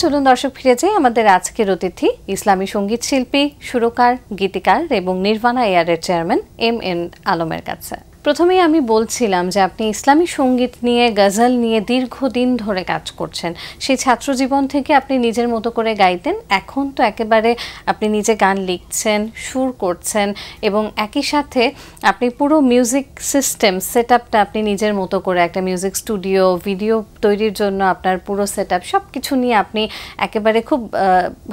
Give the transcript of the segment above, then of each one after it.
চলুন দর্শক ফিরে যাই আমাদের আজকের অতিথি ইসলামী সঙ্গীত শিল্পী, সুরকার, গীতিকার এবং নির্ভানা এয়ারের চেয়ারম্যান এম.এন আলমের কাছে। প্রথমেই আমি বলছিলাম যে আপনি ইসলামী সঙ্গীত নিয়ে, গজল নিয়ে দীর্ঘদিন ধরে কাজ করছেন। সেই ছাত্রজীবন থেকে আপনি নিজের মতো করে গাইতেন, এখন তো একেবারে আপনি নিজে গান লিখছেন, সুর করছেন এবং একই সাথে আপনি পুরো মিউজিক সিস্টেম সেটআপটা আপনি নিজের মতো করে, একটা মিউজিক স্টুডিও, ভিডিও তৈরির জন্য আপনার পুরো সেটআপ সব কিছু নিয়ে আপনি একেবারে খুব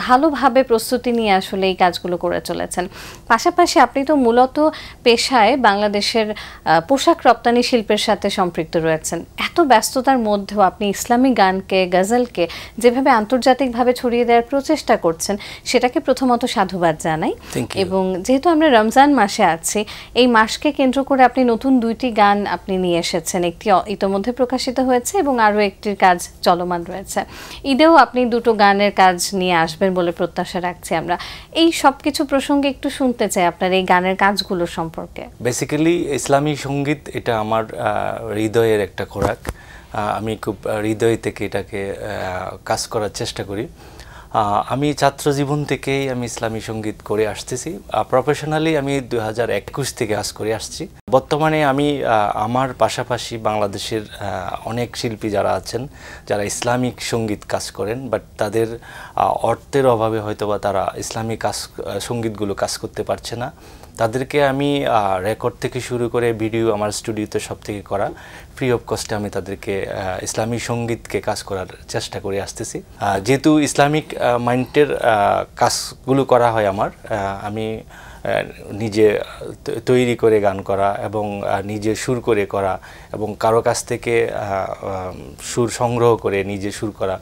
ভালোভাবে প্রস্তুতি নিয়ে আসলে এই কাজগুলো করে চলেছেন। পাশাপাশি আপনি তো মূলত পেশায় বাংলাদেশের পোশাক রপ্তানি শিল্পের সাথে সম্পৃক্ত রয়েছেন। এত ব্যস্ততার মধ্যেও আপনি ইসলামী গানকে, গজলকে যেভাবে আন্তর্জাতিকভাবে ছড়িয়ে দেওয়ার প্রচেষ্টা করছেন, সেটাকে প্রথমত সাধুবাদ জানাই। এবং যেহেতু আমরা রমজান মাসে আছি, এই মাসকে কেন্দ্র করে আপনি নতুন 2টি গান আপনি নিয়ে এসেছেন। একটি ইতোমধ্যে প্রকাশিত হয়েছে এবং আরও একটির কাজ চলমান রয়েছে। ঈদেও আপনি 2টো গানের কাজ নিয়ে আসবেন বলে প্রত্যাশা রাখছি আমরা। এই সব কিছু প্রসঙ্গে একটু শুনতে চাই আপনার এই গানের কাজগুলো সম্পর্কে। বেসিক্যালি ইসলামী সঙ্গীত এটা আমার হৃদয়ের একটা খোরাক। আমি খুব হৃদয় থেকে এটাকে কাজ করার চেষ্টা করি। আমি ছাত্র জীবন থেকেই আমি ইসলামী সঙ্গীত করে আসতেছি। প্রফেশনালি আমি 2021 থেকে কাজ করে আসছি। বর্তমানে আমি আমার পাশাপাশি বাংলাদেশের অনেক শিল্পী যারা আছেন, যারা ইসলামিক সঙ্গীত কাজ করেন, বাট তাদের অর্থের অভাবে হয়তোবা তারা ইসলামিক সঙ্গীতগুলো কাজ করতে পারছে না। তাদেরকে আমি রেকর্ড থেকে শুরু করে ভিডিও আমার স্টুডিওতে সব থেকে করা ফ্রি অফ কস্টে আমি তাদেরকে ইসলামী সঙ্গীতকে কাজ করার চেষ্টা করে আসতেছি। যেহেতু ইসলামিক মাইন্ডের কাজগুলো করা হয় আমি নিজে তৈরি করে গান করা এবং নিজে সুর করে করা এবং কারো কাছ থেকে সুর সংগ্রহ করে নিজে সুর করা,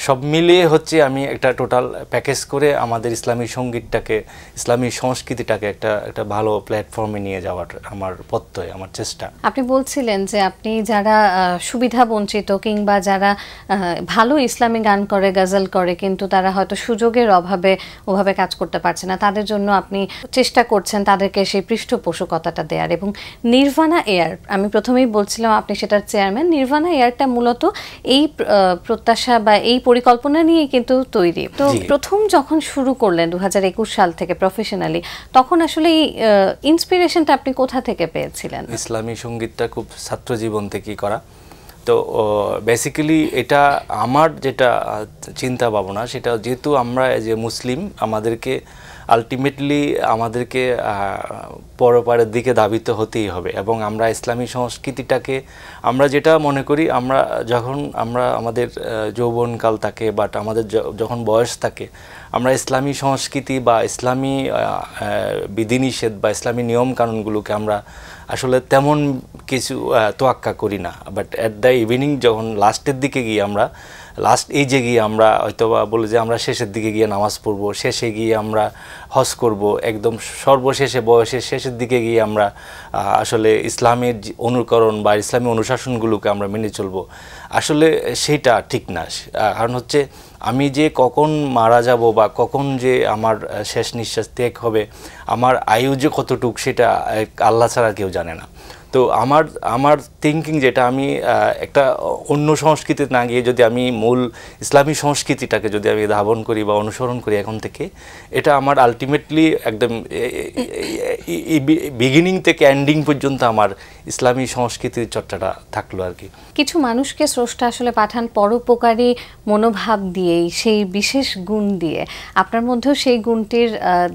সব মিলিয়ে হচ্ছে আমি একটা টোটাল প্যাকেজ করে আমাদের ইসলামী সঙ্গীতটাকে, ইসলামী সংস্কৃতিটাকে একটা ভালো প্ল্যাটফর্মে নিয়ে যাওয়ার আমার প্রত্যয়, আমার চেষ্টা। আপনি বলছিলেন যে আপনি যারা সুবিধা বঞ্চিত কিংবা যারা ভালো ইসলামী গান করে, গজল করে, কিন্তু তারা হয়তো সুযোগের অভাবে ওভাবে কাজ করতে পারছে না, তাদের জন্য আপনি চেষ্টা করছেন তাদেরকে সেই পৃষ্ঠপোষকতাটা দেওয়ার। এবং নির্ভানা এয়ার, আমি প্রথমেই বলছিলাম আপনি সেটার চেয়ারম্যান। নির্ভানা এয়ারটা মূলত এই প্রত্যাশা বা এই পরিকল্পনা নিয়ে কিন্তু তৈরি। তো প্রথম যখন শুরু করলেন 2021 সাল থেকে প্রফেশনালি, তখন আসলে এই ইন্সপিরেশনটা আপনি কোথা থেকে পেয়েছিলেন? ইসলামী সঙ্গীতটা খুব ছাত্র জীবন থেকেই করা। তো বেসিক্যালি এটা আমার যেটা চিন্তা ভাবনা, সেটা যেহেতু আমরা যে মুসলিম, আমাদেরকে আলটিমেটলি আমাদেরকে পরপারের দিকে ধাবিত হতেই হবে এবং আমরা ইসলামী সংস্কৃতিটাকে আমরা যেটা মনে করি, যখন আমরা আমাদের যৌবনকাল থাকে, বাট আমাদের যখন বয়স থাকে, আমরা ইসলামী সংস্কৃতি বা ইসলামী বিধিনিষেধ বা ইসলামী নিয়মকানুনগুলোকে আমরা আসলে তেমন কিছু তোয়াক্কা করি না। বাট অ্যাট দ্য ইভিনিং যখন লাস্টের দিকে গিয়ে আমরা এজে গিয়ে আমরা হয়তোবা বলি যে আমরা শেষের দিকে গিয়ে নামাজ পড়বো, শেষে গিয়ে আমরা হজ করব, একদম সর্বশেষে বয়সের শেষের দিকে গিয়ে আমরা আসলে ইসলামের অনুকরণ বা ইসলামী অনুশাসনগুলোকে আমরা মেনে চলবো, আসলে সেটা ঠিক না। কারণ হচ্ছে আমি যে কখন মারা যাব বা কখন যে আমার শেষ নিঃশ্বাস ত্যাগ হবে, আমার আয়ু যে কতটুক, সেটা আল্লাহ ছাড়া কেউ জানে না। তো আমার থিঙ্কিং যেটা, আমি একটা অন্য সংস্কৃতিতে না গিয়ে যদি আমি মূল ইসলামী সংস্কৃতিটাকে যদি আমি ধারণ করি বা অনুসরণ করি এখন থেকে, এটা আমার আলটিমেটলি একদম বিগিনিং থেকে এন্ডিং পর্যন্ত আমার ইসলামী সংস্কৃতির চর্চাটা থাকলো আর কি। কিছু মানুষকে স্রষ্টা আসলে পাঠান পরোপকারী মনোভাব দিয়েই, সেই বিশেষ গুণ দিয়ে। আপনার মধ্যেও সেই গুণটির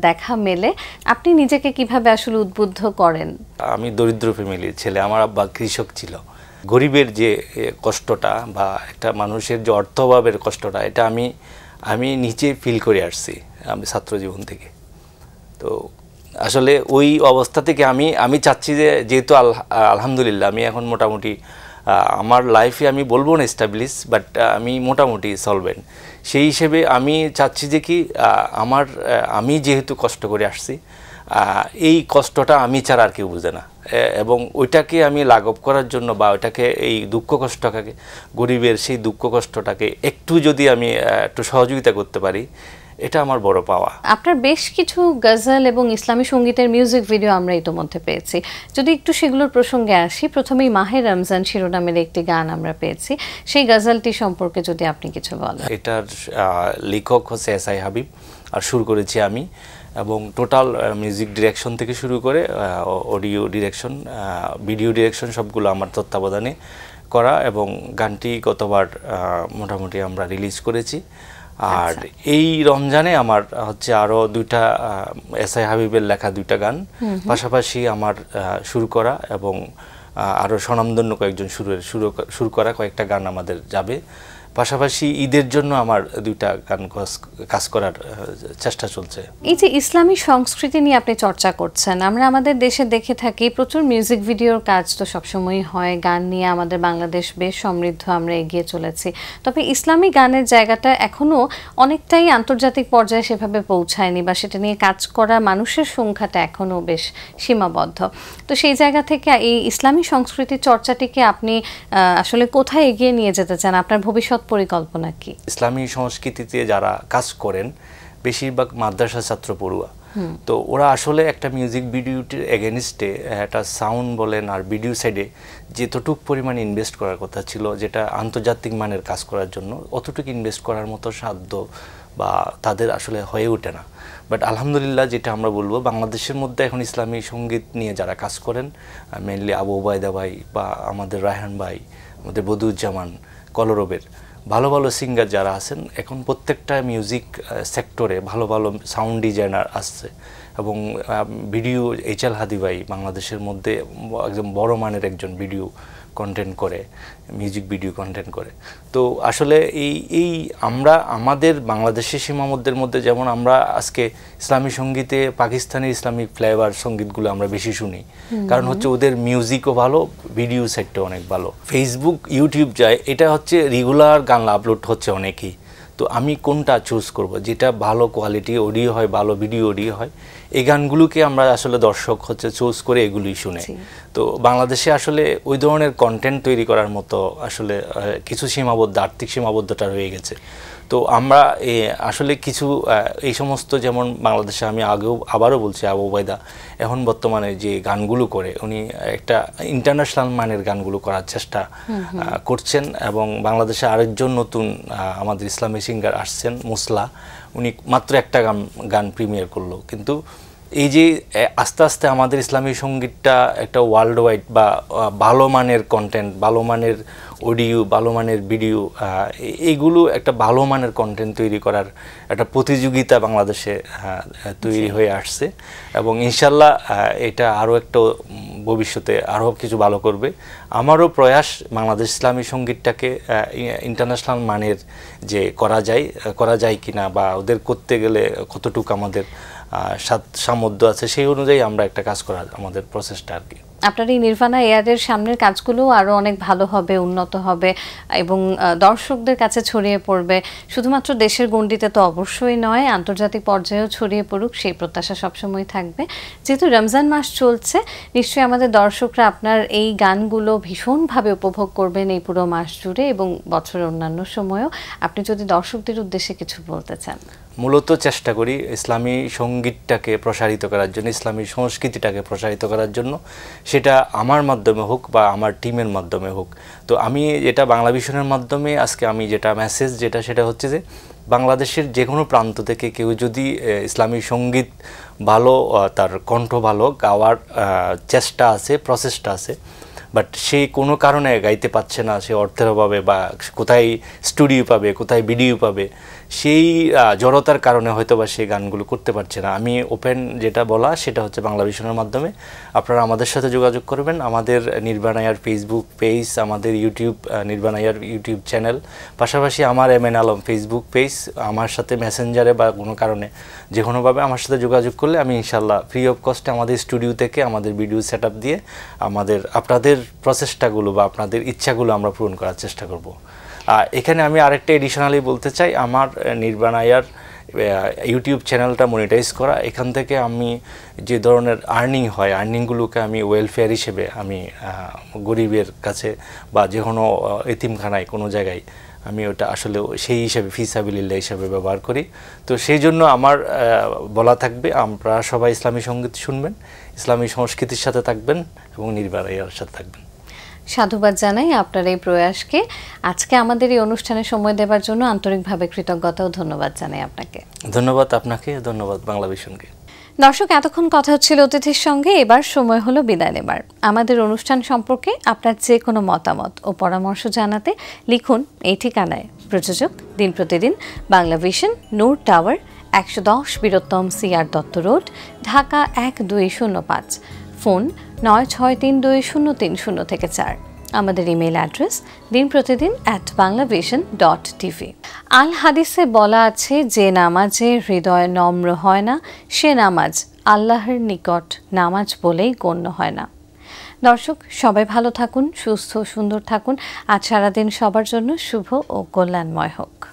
দেখা মেলে। আপনি নিজেকে কিভাবে আসলে উদ্বুদ্ধ করেন? আমি দরিদ্র ফ্যামিলির ছেলে, আমার আব্বা কৃষক ছিল। গরিবের যে কষ্টটা বা একটা মানুষের যে অর্থ অভাবের কষ্টটা, এটা আমি নিজে ফিল করে আসছি আমি ছাত্র জীবন থেকে। তো আসলে ওই অবস্থা থেকে আমি চাচ্ছি যে, যেহেতু আলহামদুলিল্লাহ আমি এখন মোটামুটি আমার লাইফে আমি বলবো না এস্টাবলিশ, বাট আমি মোটামুটি সলভেন্ট। সেই হিসেবে আমি চাচ্ছি যে কি, আমি যেহেতু কষ্ট করে আসছি, এই কষ্টটা আমি ছাড়া আর কেউ বুঝে না, এবং ওইটাকে আমি লাঘব করার জন্য বা ওইটাকে, এই দুঃখ কষ্টটাকে, গরিবের সেই দুঃখ কষ্টটাকে একটু যদি আমি একটু সহযোগিতা করতে পারি, এটা আমার বড় পাওয়া। আপনার বেশ কিছু গজল এবং ইসলামী সঙ্গীতের মিউজিক ভিডিও আমরা ইতোমধ্যে পেয়েছি, যদি একটু সেগুলোর প্রসঙ্গে আসি। প্রথমেই মাহে রমজান শিরোনামের একটি গান আমরা পেয়েছি, সেই গজলটি সম্পর্কে যদি আপনি কিছু বলেন। এটার লেখক হচ্ছে এসআই হাবিব আর সুর করেছি আমি, এবং টোটাল মিউজিক ডিরেকশন থেকে শুরু করে অডিও ডিরেকশন, ভিডিও ডিরেকশন সবগুলো আমার তত্ত্বাবধানে করা, এবং গানটি গতবার মোটামুটি আমরা রিলিজ করেছি। আর এই রমজানে আমার হচ্ছে আরও দুইটা এসআই হাবিবের লেখা দুইটা গান, পাশাপাশি আমার সুর করা এবং আরও স্বনামধন্য কয়েকজন সুর করা কয়েকটা গান আমাদের যাবে। পাশাপাশি ঈদের জন্য আমার দুইটা গান কাজ করার চেষ্টা চলছে। এই যে ইসলামী সংস্কৃতি নিয়ে আপনি চর্চা করছেন, আমরা আমাদের দেশে দেখে থাকি প্রচুর মিউজিক ভিডিওর কাজ তো সবসময়ই হয়, গান নিয়ে আমাদের বাংলাদেশ বেশ সমৃদ্ধ, আমরা এগিয়ে চলেছি। তবে ইসলামী গানের জায়গাটা এখনও অনেকটাই আন্তর্জাতিক পর্যায়ে সেভাবে পৌঁছায়নি, বা সেটা নিয়ে কাজ করা মানুষের সংখ্যাটা এখনও বেশ সীমাবদ্ধ। তো সেই জায়গা থেকে এই ইসলামী সংস্কৃতির চর্চাটিকে আপনি আসলে কোথায় এগিয়ে নিয়ে যেতে চান? আপনার ভবিষ্যৎ পরিকল্পনা কি? ইসলামী সংস্কৃতিতে যারা কাজ করেন বেশিরভাগ মাদ্রাসা ছাত্র পড়ুয়া, তো ওরা আসলে একটা মিউজিক ভিডিওটির এগেনস্টে একটা সাউন্ড বলেন আর ভিডিও সাইডে যেতটুক পরিমাণ ইনভেস্ট করার কথা ছিল, যেটা আন্তর্জাতিক মানের কাজ করার জন্য অতটুকু ইনভেস্ট করার মতো সাধ্য বা তাদের আসলে হয়ে ওঠে না। বাট আলহামদুলিল্লাহ, যেটা আমরা বলবো, বাংলাদেশের মধ্যে এখন ইসলামী সঙ্গীত নিয়ে যারা কাজ করেন, মেনলি আবু ওবায়দা ভাই বা আমাদের রায়হান ভাই, আমাদের বদিউজ্জামান, কলরবের ভালো ভালো সিঙ্গার যারা আছেন, এখন প্রত্যেকটা মিউজিক সেক্টরে ভালো ভালো সাউন্ড ডিজাইনার আসছে, এবং ভিডিও এইচএল হাদি ভাই বাংলাদেশের মধ্যে একদম বড় মানের একজন ভিডিও কন্টেন্ট করে, মিউজিক ভিডিও কন্টেন্ট করে। তো আসলে এই আমরা আমাদের বাংলাদেশের সীমাবদ্ধের মধ্যে, যেমন আমরা আজকে ইসলামী সঙ্গীতে পাকিস্তানি ইসলামিক ফ্লেভার সঙ্গীতগুলো আমরা বেশি শুনি, কারণ হচ্ছে ওদের মিউজিকও ভালো, ভিডিও সেটটাও অনেক ভালো। ফেসবুক, ইউটিউব যায়, এটা হচ্ছে রেগুলার গান আপলোড হচ্ছে অনেকেই। তো আমি কোনটা চুজ করব, যেটা ভালো কোয়ালিটি অডিও হয়, ভালো ভিডিও অডিও হয়, এই গানগুলোকে আমরা আসলে দর্শক হচ্ছে চুজ করে এগুলোই শুনে। তো বাংলাদেশে আসলে ওই ধরনের কন্টেন্ট তৈরি করার মতো আসলে কিছু সীমাবদ্ধ, আর্থিক সীমাবদ্ধতা রয়ে গেছে। তো আমরা আসলে কিছু এই সমস্ত, যেমন বাংলাদেশে আমি আবারও বলছি, আবু ওবায়দা এখন বর্তমানে যে গানগুলো করে, উনি একটা ইন্টারন্যাশনাল মানের গানগুলো করার চেষ্টা করছেন, এবং বাংলাদেশে আরেকজন নতুন আমাদের ইসলামী সিঙ্গার আসছেন মুসলা, উনি মাত্র একটা গান প্রিমিয়ার করলো। কিন্তু এই যে আস্তে আস্তে আমাদের ইসলামী সঙ্গীতটা একটা ওয়ার্ল্ড ওয়াইড বা ভালো মানের কন্টেন্ট, ভালো মানের অডিও, ভালো মানের ভিডিও, এইগুলো একটা ভালো মানের কন্টেন্ট তৈরি করার একটা প্রতিযোগিতা বাংলাদেশে তৈরি হয়ে আসছে, এবং ইনশাল্লাহ এটা আরও একটা ভবিষ্যতে আরও কিছু ভালো করবে। আমারও প্রয়াস বাংলাদেশ ইসলামী সঙ্গীতটাকে ইন্টারন্যাশনাল মানের যে করা যায় কিনা, বা ওদের করতে গেলে কতটুকু আমাদের সামর্থ্য আছে, সেই অনুযায়ী আমরা একটা কাজ করার আমাদের প্রসেসটা আর কি। আপনার এই নির্ভানা এয়ারের সামনের কাজগুলো আরও অনেক ভালো হবে, উন্নত হবে, এবং দর্শকদের কাছে ছড়িয়ে পড়বে। শুধুমাত্র দেশের গণ্ডিতে তো অবশ্যই নয়, আন্তর্জাতিক পর্যায়েও ছড়িয়ে পড়ুক, সেই প্রত্যাশা সবসময় থাকবে। যেহেতু রমজান মাস চলছে, নিশ্চয়ই আমাদের দর্শকরা আপনার এই গানগুলো ভীষণভাবে উপভোগ করবেন এই পুরো মাস জুড়ে এবং বছরের অন্যান্য সময়েও। আপনি যদি দর্শকদের উদ্দেশ্যে কিছু বলতে চান। মূলত চেষ্টা করি ইসলামী সঙ্গীতটাকে প্রসারিত করার জন্য, ইসলামী সংস্কৃতিটাকে প্রসারিত করার জন্য, সেটা আমার মাধ্যমে হোক বা আমার টিমের মাধ্যমে হোক। তো আমি এটা বাংলা ভিশনের মাধ্যমে আজকে আমি যেটা মেসেজ সেটা হচ্ছে যে, বাংলাদেশের যে কোনো প্রান্ত থেকে কেউ যদি ইসলামী সঙ্গীত ভালো, তার কণ্ঠ ভালো, গাওয়ার চেষ্টা আছে, প্রচেষ্টা আছে, বাট সে কোনো কারণে গাইতে পারছে না, সে অর্থের অভাবে বা কোথায় স্টুডিও পাবে, কোথায় ভিডিও পাবে, সেই জড়তার কারণে হয়তো বা সেই গানগুলো করতে পারছে না। আমি ওপেন যেটা বলা সেটা হচ্ছে বাংলা ভিশনের মাধ্যমে আপনারা আমাদের সাথে যোগাযোগ করবেন। আমাদের নির্বাণ আয়ার ফেসবুক পেজ, আমাদের ইউটিউব নির্বাণ আয়ার ইউটিউব চ্যানেল, পাশাপাশি আমার এমএন আলম ফেসবুক পেজ, আমার সাথে মেসেঞ্জারে বা কোনো কারণে যে কোনোভাবে আমার সাথে যোগাযোগ করলে আমি ইনশাল্লাহ ফ্রি অফ কস্টে আমাদের স্টুডিও থেকে আমাদের ভিডিও সেট আপ দিয়ে আপনাদের প্রচেষ্টাগুলো বা আপনাদের ইচ্ছাগুলো আমরা পূরণ করার চেষ্টা করব। এখানে আমি আরেকটা এডিশনালি বলতে চাই, আমার নির্বাণ আয়ার ইউটিউব চ্যানেলটা মনিটাইজ করা, এখান থেকে আমি যে ধরনের আর্নিং হয়, আর্নিংগুলোকে আমি ওয়েলফেয়ার হিসেবে আমি গরিবের কাছে বা যে কোনো এতিমখানায় কোনো জায়গায় আমি ওটা আসলে সেই হিসাবে ফিসাবিলিল্লাহ হিসাবে ব্যবহার করি। তো সেই জন্য আমার বলা থাকবে, আপনারা সবাই ইসলামী সঙ্গীত শুনবেন, ইসলামী সংস্কৃতির সাথে থাকবেন এবং নির্ভরা এআর সাথে থাকবেন। সাধুবাদ জানাই আপনার এই প্রয়াসকে। আজকে আমাদের এই অনুষ্ঠানে সময় দেওয়ার জন্য আন্তরিকভাবে কৃতজ্ঞতা ও ধন্যবাদ জানাই আপনাকে। ধন্যবাদ আপনাকে, ধন্যবাদ বাংলাভিশনকে। দর্শক, এতক্ষণ কথা হচ্ছিল অতিথির সঙ্গে, এবার সময় হলো বিদায় নেবার। আমাদের অনুষ্ঠান সম্পর্কে আপনার যে কোনো মতামত ও পরামর্শ জানাতে লিখুন এই ঠিকানায়। প্রযোজক দিন প্রতিদিন, বাংলাভিশন, নূর টাওয়ার, 110 বীরোত্তম CR Dutta road, Dhaka 1205। Phone 96320303 আমাদের ইমেল অ্যাড্রেস dinprotidin@banglavision.tv। আল হাদিসে বলা আছে, যে নামাজে হৃদয় নম্র হয় না সে নামাজ আল্লাহর নিকট নামাজ বলেই গণ্য হয় না। দর্শক, সবাই ভালো থাকুন, সুস্থ সুন্দর থাকুন। আজ সারাদিন সবার জন্য শুভ ও কল্যাণময় হোক।